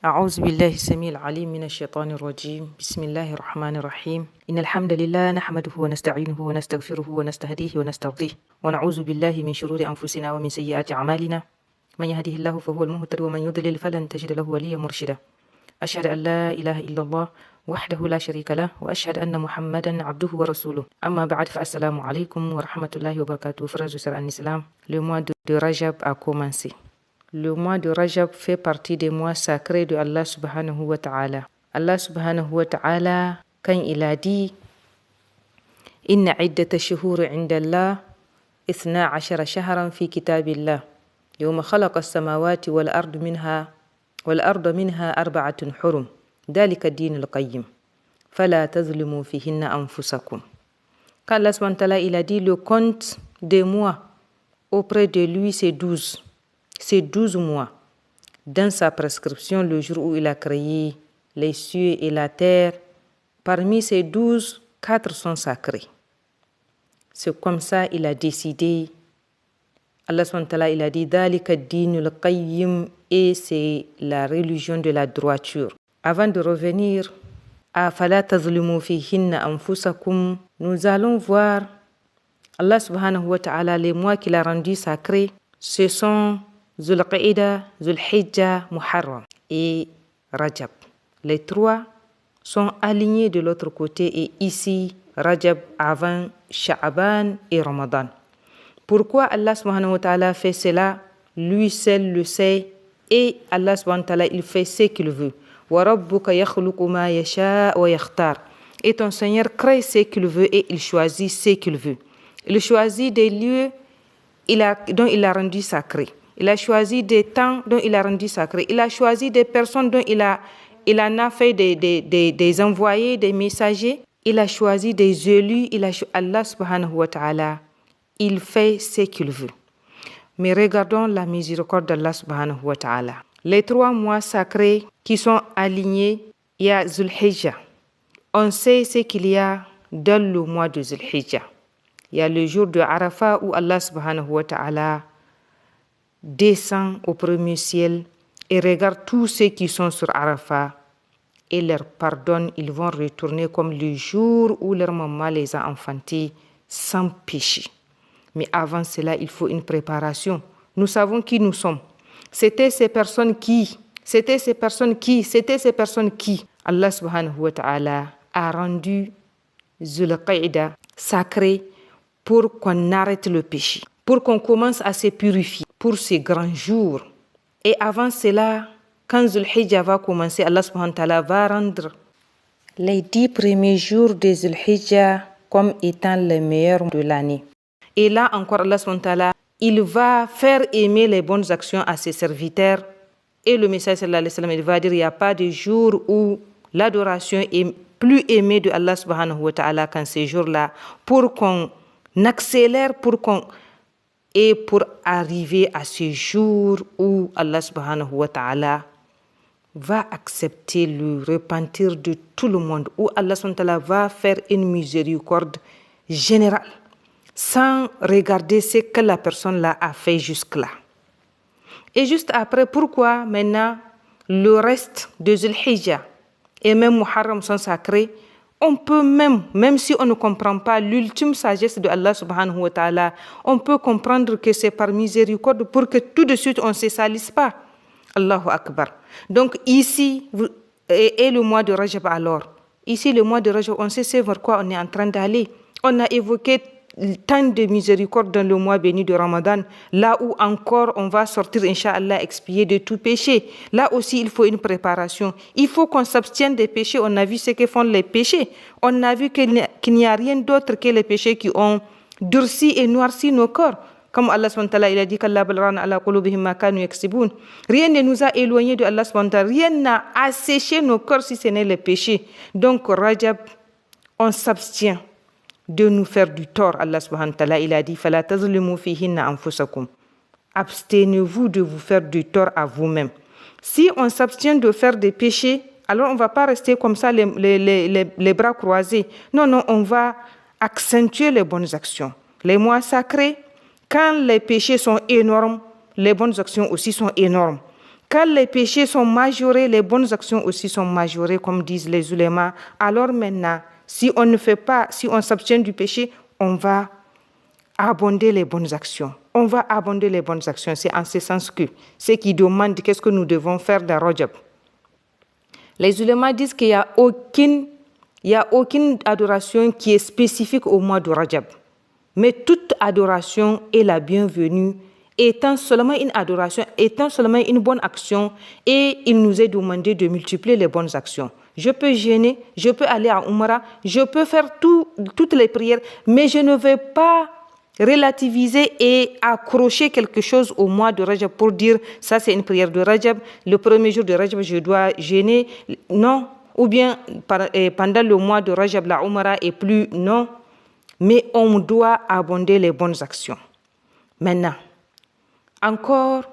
أعوذ بالله السميع العليم من الشيطان الرجيم بسم الله الرحمن الرحيم إن الحمد لله نحمده ونستعينه ونستغفره ونستهديه ونسترضيه ونعوذ بالله من شرور أنفسنا ومن سيئات أعمالنا من يهده الله فهو المهتد ومن يضلل فلن تجد له وليا مرشدا أشهد أن لا إله إلا الله وحده لا شريك له وأشهد أن محمدا عبده ورسوله أما بعد فالسلام عليكم ورحمة الله وبركاته. Frères et sœurs en islam, le mois de Rajab a commencé. Le mois de Rajab fait partie des mois sacrés de Allah subhanahu wa ta'ala. Allah subhanahu wa ta'ala, quand il a dit Inna iddata shuhuri inda Allah, 12 shahran fi kitabillah, yawma khalaqa as-samawati wal-arda minha arba'atun hurum, dhalika ad-din al-qayyim, fala tazlimu fihinna anfusakum. Quand Allah subhanahu wa ta'ala, il a dit le compte des mois auprès de lui, c'est 12. C'est 12 mois. Dans sa prescription, le jour où il a créé les cieux et la terre, parmi ces 12, 4 sont sacrés. C'est comme ça il a décidé. Allah subhanahu wa ta'ala, il a dit Dhalika ad-dinul qayyim, et c'est la religion de la droiture. Avant de revenir à Fala tazlimu fihinna anfusakum, nous allons voir Allah subhanahu wa ta'ala, les mois qu'il a rendus sacrés, ce sont Zul Qa'ida, Zul Hijja, Muharram et Rajab. Les trois sont alignés de l'autre côté et ici, Rajab avant Sha'ban et Ramadan. Pourquoi Allah subhanahu wa ta'ala fait cela? Lui seul le sait et Allah subhanahu wa ta'ala, il fait ce qu'il veut. Wa rabbuka yakhluqu ma yasha wa yakhtar. Et ton Seigneur crée ce qu'il veut et il choisit ce qu'il veut. Il choisit des lieux dont il a rendu sacrés. Il a choisi des temps dont il a rendu sacré. Il a choisi des personnes dont il en a fait des envoyés, des messagers. Il a choisi des élus. Allah subhanahu wa ta'ala, il fait ce qu'il veut. Mais regardons la miséricorde d'Allah subhanahu wa ta'ala. Les 3 mois sacrés qui sont alignés, il y a Zul Hijja. On sait ce qu'il y a dans le mois de Zul Hijja. Il y a le jour de Arafat où Allah subhanahu wa ta'ala descend au premier ciel et regarde tous ceux qui sont sur Arafat et leur pardonne. Ils vont retourner comme le jour où leur maman les a enfantés sans péché. Mais avant cela, il faut une préparation. Nous savons qui nous sommes. C'était ces personnes qui Allah subhanahu wa ta'ala a rendu Zul Qa'ida sacré pour qu'on arrête le péché, pour qu'on commence à se purifier pour ces grands jours. Et avant cela, quand Zul Hijja va commencer, Allah subhanahu wa ta'ala va rendre les 10 premiers jours de Zul Hijja comme étant les meilleurs de l'année. Et là encore, Allah subhanahu wa ta'ala, il va faire aimer les bonnes actions à ses serviteurs. Et le message sallallahu alayhi wa sallam, il va dire, il n'y a pas de jour où l'adoration est plus aimée de Allah subhanahu wa ta'ala qu'en ces jours-là, pour qu'on accélère, pour arriver à ce jour où Allah subhanahu wa ta'ala va accepter le repentir de tout le monde, où Allah subhanahu wa ta'ala va faire une miséricorde générale sans regarder ce que la personne-là a fait jusque-là. Et juste après, pourquoi maintenant le reste de Zul Hijja et même Muharram sont sacrés? On peut même si on ne comprend pas l'ultime sagesse de Allah subhanahu wa ta'ala, on peut comprendre que c'est par miséricorde pour que tout de suite on ne se salisse pas. Allahu Akbar. Donc ici, et le mois de Rajab alors. Ici, le mois de Rajab, on sait vers quoi on est en train d'aller. On a évoqué tant de miséricorde dans le mois béni de Ramadan, là où encore on va sortir, Inch'Allah, expier de tout péché. Là aussi, il faut une préparation. Il faut qu'on s'abstienne des péchés. On a vu ce que font les péchés. On a vu qu'il n'y a rien d'autre que les péchés qui ont durci et noirci nos corps. Comme Allah subhanahu wa ta'ala, il a dit qu'Allah balrana ala qulubihim ma kanu yaksibun. Rien ne nous a éloignés de Allah subhanahu wa ta'ala. Rien n'a asséché nos corps si ce n'est les péchés. Donc, Rajab, on s'abstient de nous faire du tort. Allah subhanahu wa ta'ala, il a dit Fala tazlimu fihinna anfusakum. Abstenez-vous de vous faire du tort à vous-même. Si on s'abstient de faire des péchés, alors on ne va pas rester comme ça les bras croisés. Non, on va accentuer les bonnes actions. Les mois sacrés, quand les péchés sont énormes, les bonnes actions aussi sont énormes. Quand les péchés sont majorés, les bonnes actions aussi sont majorées, comme disent les ulémas. Alors maintenant, si on ne fait pas, si on s'abstient du péché, on va abonder les bonnes actions. On va abonder les bonnes actions. C'est en ce sens que ceux qui demandent qu'est-ce que nous devons faire dans Rajab. Les ulémas disent qu'il n'y a aucune adoration qui est spécifique au mois de Rajab. Mais toute adoration est la bienvenue, étant seulement une adoration, étant seulement une bonne action, et il nous est demandé de multiplier les bonnes actions. Je peux jeûner, je peux aller à Umrah, je peux faire toutes les prières, mais je ne vais pas relativiser et accrocher quelque chose au mois de Rajab pour dire ça c'est une prière de Rajab, le premier jour de Rajab je dois jeûner, non, ou bien pendant le mois de Rajab la Umrah est plus, non, mais on doit abonder les bonnes actions. Maintenant, encore,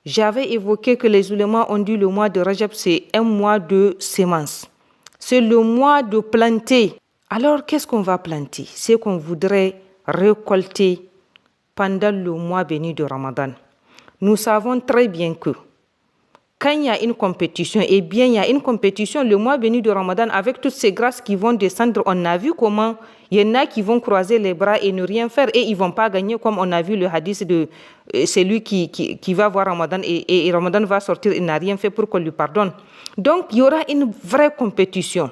j'avais évoqué que les ulémas ont dit le mois de Rajab c'est un mois de semences, c'est le mois de planter. Alors qu'est-ce qu'on va planter? C'est qu'on voudrait récolter pendant le mois béni de Ramadan. Nous savons très bien que quand il y a une compétition, eh bien il y a une compétition le mois béni de Ramadan avec toutes ces grâces qui vont descendre. On a vu comment il y en a qui vont croiser les bras et ne rien faire et ils ne vont pas gagner, comme on a vu le hadith de celui qui va voir Ramadan et Ramadan va sortir, il n'a rien fait pour qu'on lui pardonne. Donc il y aura une vraie compétition.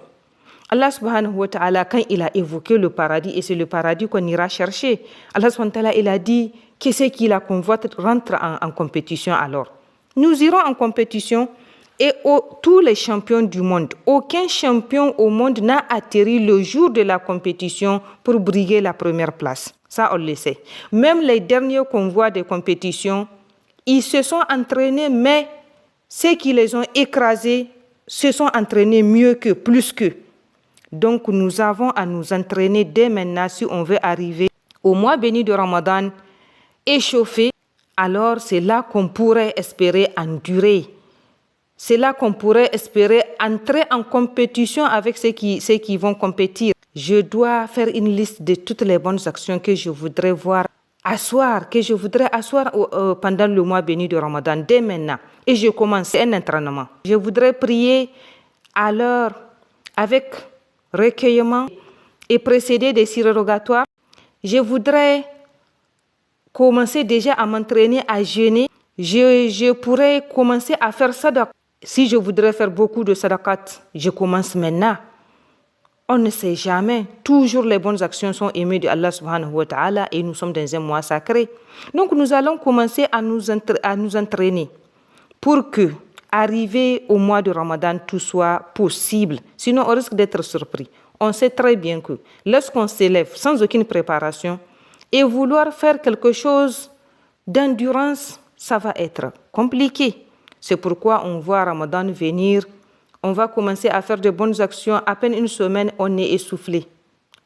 Allah subhanahu wa ta'ala, quand il a évoqué le paradis, et c'est le paradis qu'on ira chercher, Allah subhanahu wa ta'ala, il a dit que ce qui la convoite rentre en compétition alors. Nous irons en compétition et tous les champions du monde, aucun champion au monde n'a atterri le jour de la compétition pour briguer la première place. Ça, on le sait. Même les derniers convois des compétitions, ils se sont entraînés, mais ceux qui les ont écrasés se sont entraînés mieux qu'eux, plus qu'eux. Donc, nous avons à nous entraîner dès maintenant si on veut arriver au mois béni de Ramadan échauffé. Alors, c'est là qu'on pourrait espérer endurer. C'est là qu'on pourrait espérer entrer en compétition avec ceux qui vont compétir. Je dois faire une liste de toutes les bonnes actions que je voudrais voir asseoir pendant le mois béni de Ramadan dès maintenant. Et je commence un entraînement. Je voudrais prier à l'heure avec recueillement et précédé des surrogatoires. Je voudrais commencer déjà à m'entraîner à jeûner. Je pourrais commencer à faire sadaqa. Si je voudrais faire beaucoup de sadaqat, je commence maintenant. On ne sait jamais. Toujours les bonnes actions sont aimées de Allah subhanahu wa ta'ala et nous sommes dans un mois sacré. Donc nous allons commencer à nous entraîner pour que, arrivé au mois de Ramadan, tout soit possible. Sinon, on risque d'être surpris. On sait très bien que lorsqu'on s'élève sans aucune préparation et vouloir faire quelque chose d'endurance, ça va être compliqué. C'est pourquoi on voit Ramadan venir, on va commencer à faire de bonnes actions. À peine une semaine, on est essoufflé.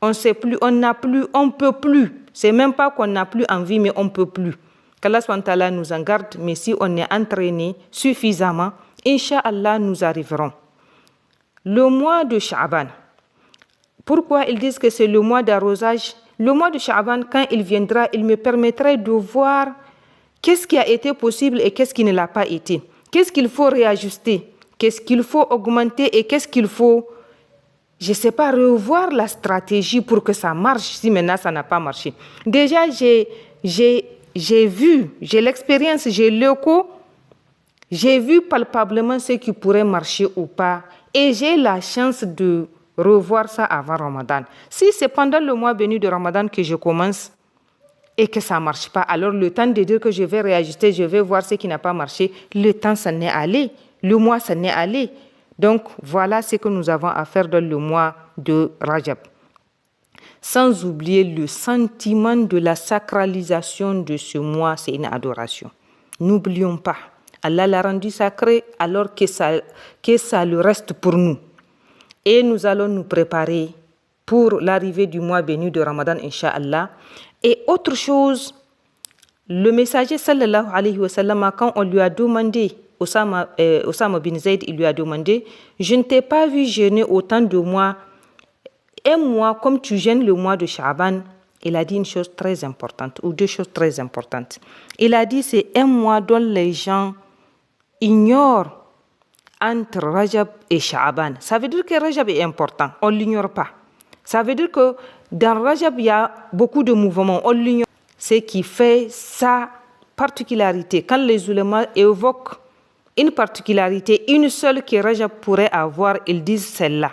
On ne sait plus, on n'a plus, on ne peut plus. C'est même pas qu'on n'a plus envie, mais on ne peut plus. Qu'Allah SWT nous en garde, mais si on est entraîné suffisamment, Inch'Allah, nous arriverons. Le mois de Sha'ban. Pourquoi ils disent que c'est le mois d'arrosage? Le mois de Sha'ban, quand il viendra, il me permettrait de voir qu'est-ce qui a été possible et qu'est-ce qui ne l'a pas été. Qu'est-ce qu'il faut réajuster? Qu'est-ce qu'il faut augmenter et qu'est-ce qu'il faut, je ne sais pas, revoir la stratégie pour que ça marche si maintenant ça n'a pas marché. Déjà, j'ai vu, j'ai l'expérience, j'ai l'écho, j'ai vu palpablement ce qui pourrait marcher ou pas et j'ai la chance de revoir ça avant Ramadan. Si c'est pendant le mois béni de Ramadan que je commence et que ça ne marche pas, alors le temps de dire que je vais réajuster, je vais voir ce qui n'a pas marché, le temps s'en est allé, le mois s'en est allé. Donc voilà ce que nous avons à faire dans le mois de Rajab. Sans oublier le sentiment de la sacralisation de ce mois, c'est une adoration. N'oublions pas, Allah l'a rendu sacré alors que ça le reste pour nous. Et nous allons nous préparer pour l'arrivée du mois béni de Ramadan, Inch'Allah. Et autre chose, le messager sallallahu alayhi wa sallam, quand on lui a demandé, Osama bin Zayd, il lui a demandé, je ne t'ai pas vu jeûner autant de mois, un mois comme tu jeûnes le mois de Sha'ban. Il a dit une chose très importante, ou deux choses très importantes. Il a dit, c'est un mois dont les gens, ignore entre Rajab et Sha'ban. Ça veut dire que Rajab est important, on ne l'ignore pas. Ça veut dire que dans Rajab, il y a beaucoup de mouvements, on l'ignore. Ce qui fait sa particularité. Quand les ulémas évoquent une particularité, une seule que Rajab pourrait avoir, ils disent celle-là.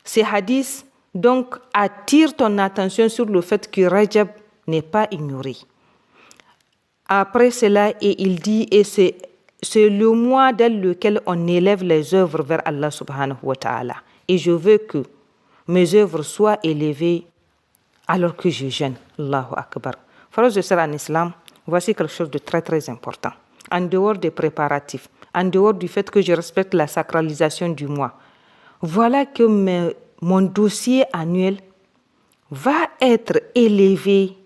Ces hadiths, donc, attirent ton attention sur le fait que Rajab n'est pas ignoré. Après cela, et il dit, et c'est le mois dans lequel on élève les œuvres vers Allah subhanahu wa ta'ala. Et je veux que mes œuvres soient élevées alors que je jeûne. Allahu Akbar. Frères et sœurs en islam, voici quelque chose de très très important. En dehors des préparatifs, en dehors du fait que je respecte la sacralisation du mois, voilà que mon dossier annuel va être élevé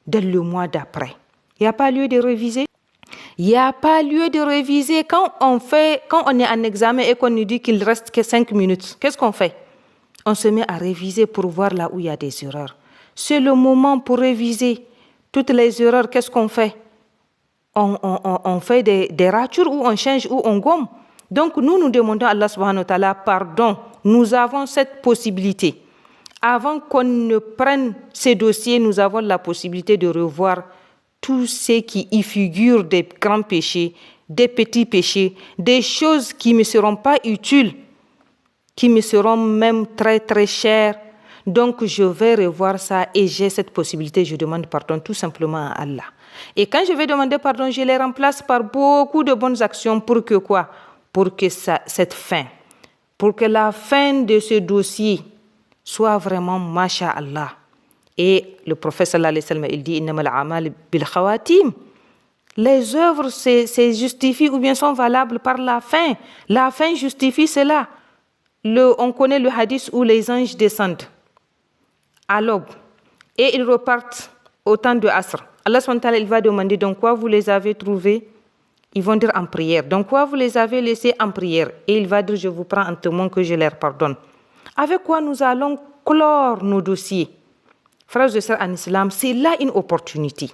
dans le mois d'après. Il n'y a pas lieu de réviser. Il n'y a pas lieu de réviser. Quand on est en examen et qu'on nous dit qu'il reste que 5 minutes, qu'est-ce qu'on fait? On se met à réviser pour voir là où il y a des erreurs. C'est le moment pour réviser. Toutes les erreurs, qu'est-ce qu'on fait? On fait des ratures ou on change ou on gomme. Donc nous demandons à Allah subhanahu wa ta'ala pardon. Nous avons cette possibilité. Avant qu'on ne prenne ces dossiers, nous avons la possibilité de revoir tout ce qui y figure des grands péchés, des petits péchés, des choses qui ne me seront pas utiles, qui me seront même très très chères. Donc je vais revoir ça et j'ai cette possibilité, je demande pardon tout simplement à Allah. Et quand je vais demander pardon, je les remplace par beaucoup de bonnes actions pour que quoi? Pour que cette fin, pour que la fin de ce dossier soit vraiment masha'Allah. Et le prophète sallallahu alayhi wa sallam, il dit innamal a'mal bil khawatim. Les œuvres se justifient ou bien sont valables par la fin. La fin justifie cela. On connaît le hadith où les anges descendent à l'aube et ils repartent au temps de Asr. Allah subhanahu wa ta'ala, il va demander donc quoi vous les avez trouvés? Ils vont dire en prière. Donc quoi vous les avez laissés en prière? Et il va dire je vous prends en témoin que je leur pardonne. Avec quoi nous allons clore nos dossiers? Frères et sœurs en islam, c'est là une opportunité.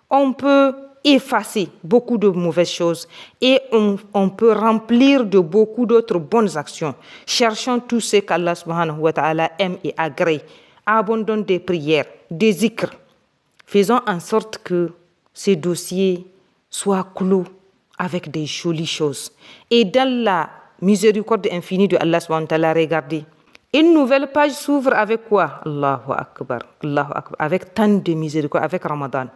On peut effacer beaucoup de mauvaises choses et on peut remplir de beaucoup d'autres bonnes actions. Cherchons tout ce qu'Allah subhanahu wa ta'ala aime et agrée. Abandonnons des prières, des zikrs. Faisons en sorte que ces dossiers soient clos avec des jolies choses. Et dans la miséricorde infinie de Allah subhanahu wa ta'ala, regardez. Une nouvelle page s'ouvre avec quoi? Allahu Akbar, Allahu Akbar, avec tant de miséricorde, avec Ramadan.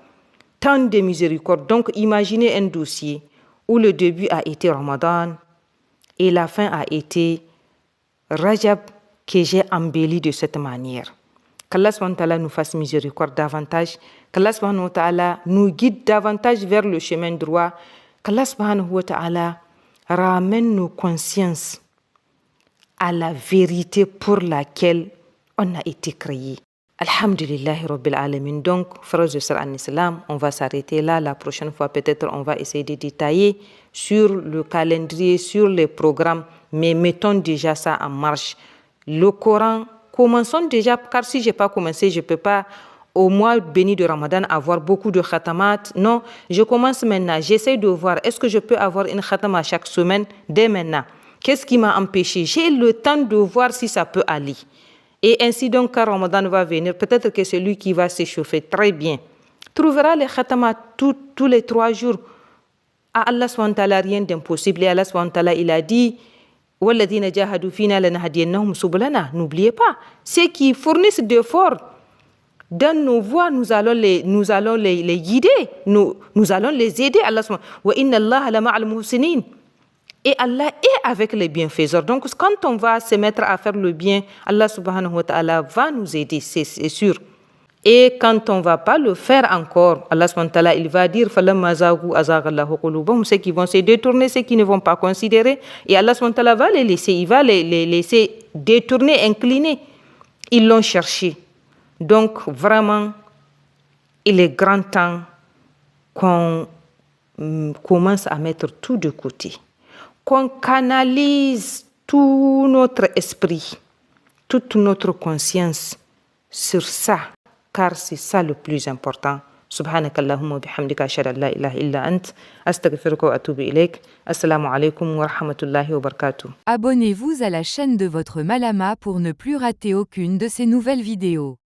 Tant de miséricorde. Donc imaginez un dossier où le début a été Ramadan et la fin a été Rajab que j'ai embelli de cette manière. Qu'Allah subhanahu wa ta'ala nous fasse miséricorde davantage, qu'Allah subhanahu wa ta'ala nous guide davantage vers le chemin droit, qu'Allah subhanahu wa ta'ala ramène nos consciences à la vérité pour laquelle on a été créé. Alhamdulillahi Rabbil Alamin. Donc, frères et sœurs en islam, on va s'arrêter là. La prochaine fois, peut-être, on va essayer de détailler sur le calendrier, sur les programmes, mais mettons déjà ça en marche. Le Coran, commençons déjà, car si je n'ai pas commencé, je ne peux pas, au mois béni de Ramadan, avoir beaucoup de khatamat. Non, je commence maintenant. J'essaie de voir, est-ce que je peux avoir une khatama chaque semaine dès maintenant? Qu'est-ce qui m'a empêché? J'ai le temps de voir si ça peut aller. Et ainsi donc, quand Ramadan va venir, peut-être que celui qui va s'échauffer très bien trouvera les khatamas tous les 3 jours. À Allah subhanahu wa ta'ala, rien d'impossible. Et Allah subhanahu wa ta'ala, il a dit وَالَّذِينَ جَاهَدُوا فِينَا لَنَهْدِيَنَّهُمْ سُبُلَنَا. N'oubliez pas, ceux qui fournissent d'efforts dans nos voies, nous allons les guider, nous allons les aider. Allah subhanahu wa ta'ala, وَإِنَّ اللَّهَ لَمَعَ الْمُحْسِنِينَ. Et Allah est avec les bienfaiseurs. Donc, quand on va se mettre à faire le bien, Allah subhanahu wa ta'ala va nous aider, c'est sûr. Et quand on ne va pas le faire encore, Allah subhanahu wa ta'ala, il va dire فَلَمَّا زَاغُوا أَزَاغَ اللَّهُ قُلُوبَهُمْ. Ceux qui vont se détourner, ceux qui ne vont pas considérer. Et Allah subhanahu wa ta'ala va les laisser, il va les laisser détourner, incliner. Ils l'ont cherché. Donc, vraiment, il est grand temps qu'on commence à mettre tout de côté. Qu'on canalise tout notre esprit, toute notre conscience sur ça, car c'est ça le plus important, Subhanakallahumma wa bihamdika ashhadu an la ilaha illa ant astaghfiruka wa atubu ilaik. Assalamu alaikum wa rahmatullahi wa barakatuh. Abonnez-vous à la chaîne de votre Malama pour ne plus rater aucune de ses nouvelles vidéos.